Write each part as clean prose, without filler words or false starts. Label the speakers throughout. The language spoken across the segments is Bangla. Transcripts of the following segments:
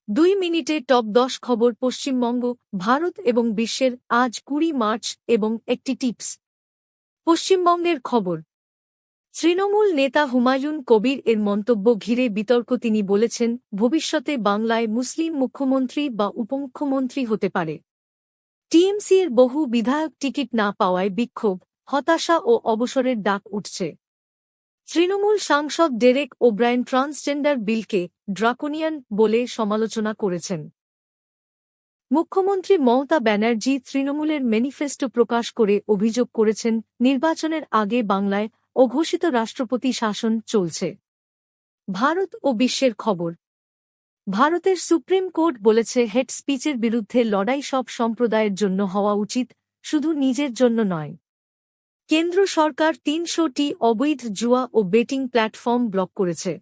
Speaker 1: 2 মিনিটে টপ 10 খবর পশ্চিমবঙ্গ, ভারত এবং বিশ্বের আজ 20 মার্চ এবং একটি টিপস। পশ্চিমবঙ্গের খবর। তৃণমূল নেতা হুমায়ুন কবির এর মন্তব্য ঘিরে বিতর্ক। তিনি বলেছেন, ভবিষ্যতে বাংলায় মুসলিম মুখ্যমন্ত্রী বা উপমুখ্যমন্ত্রী হতে পারে। টিএমসি এর বহু বিধায়ক টিকিট না পাওয়ায় বিক্ষোভ, হতাশা ও অবসরের ডাক উঠছে। তৃণমূল সাংসদ ডেরেক ওব্রায়েন ট্রান্সজেন্ডার বিলকে ড্রাকোনিয়ান বলে সমালোচনা করেছেন। মুখ্যমন্ত্রী মমতা ব্যানার্জি তৃণমূলের ম্যানিফেস্টো প্রকাশ করে অভিযোগ করেছেন, নির্বাচনের আগে বাংলায় অঘোষিত রাষ্ট্রপতি শাসন চলছে। ভারত ও বিশ্বের খবর। ভারতের সুপ্রিম কোর্ট বলেছে, হেট স্পিচের বিরুদ্ধে লড়াই সব সম্প্রদায়ের জন্য হওয়া উচিত, শুধু নিজের জন্য নয়। কেন্দ্র সরকার ৩০০টি অবৈধ জুয়া ও বেটিং প্ল্যাটফর্ম ব্লক করেছে।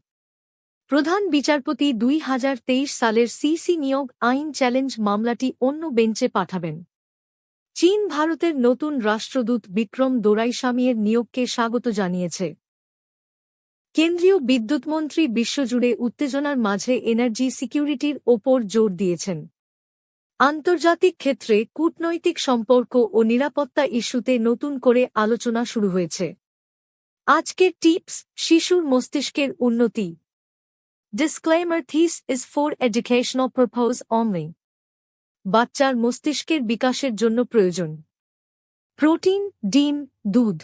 Speaker 1: প্রধান বিচারপতি ২০২৩ সালের সিসি নিয়োগ আইন চ্যালেঞ্জ মামলাটি অন্য বেঞ্চে পাঠাবেন। চীন ভারতের নতুন রাষ্ট্রদূত বিক্রম দোরাইস্বামীর নিয়োগকে স্বাগত জানিয়েছে। কেন্দ্রীয় বিদ্যুৎমন্ত্রী বিশ্বজুড়ে উত্তেজনার মাঝে এনার্জি সিকিউরিটির ওপর জোর দিয়েছেন। আন্তর্জাতিক ক্ষেত্রে কূটনৈতিক সম্পর্ক ও নিরাপত্তা ইস্যুতে নতুন করে আলোচনা শুরু হয়েছে। আজকের টিপস, শিশুর মস্তিষ্কের উন্নতি। Disclaimer, this is for educational purpose only. বাচ্চার মস্তিষ্কের বিকাশের জন্য প্রয়োজন প্রোটিন, ডিম, দুধ,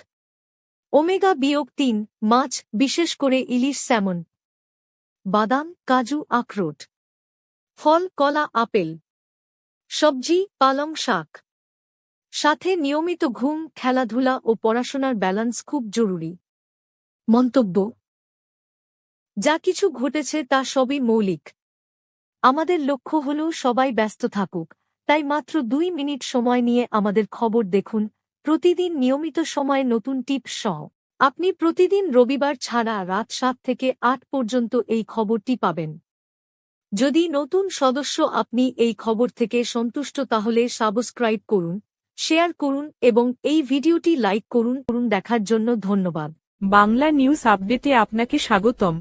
Speaker 1: ওমেগা-3 মাছ, বিশেষ করে ইলিশ, স্যামন, বাদাম, কাজু, আখরোট, ফল, কলা, আপেল, সবজি, পালং শাক। সাথে নিয়মিত ঘুম, খেলাধুলা ও পড়াশোনার ব্যালান্স খুব জরুরি। মন্তব্য, যা কিছু ঘটেছে তা সবই মৌলিক। আমাদের লক্ষ্য হল সবাই ব্যস্ত থাকুক, তাই মাত্র 2 মিনিট সময় নিয়ে আমাদের খবর দেখুন। প্রতিদিন নিয়মিত সময়ে নতুন টিপস সহ। আপনি প্রতিদিন রবিবার ছাড়া রাত 7 থেকে 8 পর্যন্ত এই খবরটি পাবেন। যদি নতুন সদস্য আপনি এই খবর থেকে সন্তুষ্ট, তাহলে সাবস্ক্রাইব করুন, শেয়ার করুন এবং এই ভিডিওটি লাইক করুন। দেখার জন্য ধন্যবাদ।
Speaker 2: বাংলা নিউজ আপডেটে আপনাকে স্বাগতম।